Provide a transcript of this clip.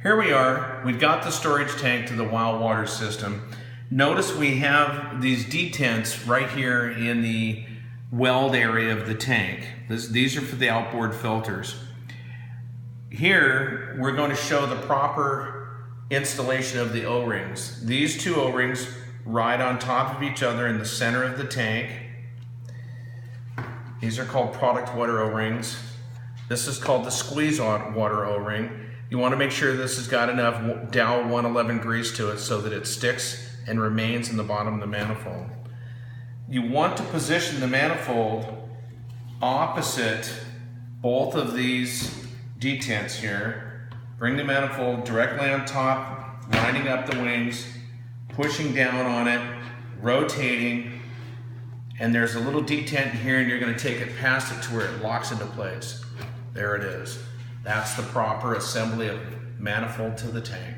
Here we are, we've got the storage tank to the WOW water system. Notice we have these detents right here in the weld area of the tank. These are for the outboard filters. Here, we're going to show the proper installation of the O-rings. These two O-rings ride on top of each other in the center of the tank. These are called product water O-rings. This is called the squeeze water O-ring. You want to make sure this has got enough Dow 111 grease to it so that it sticks and remains in the bottom of the manifold. You want to position the manifold opposite both of these detents here. Bring the manifold directly on top, lining up the wings, pushing down on it, rotating, and there's a little detent here and you're going to take it past it to where it locks into place. There it is. That's the proper assembly of manifold to the tank.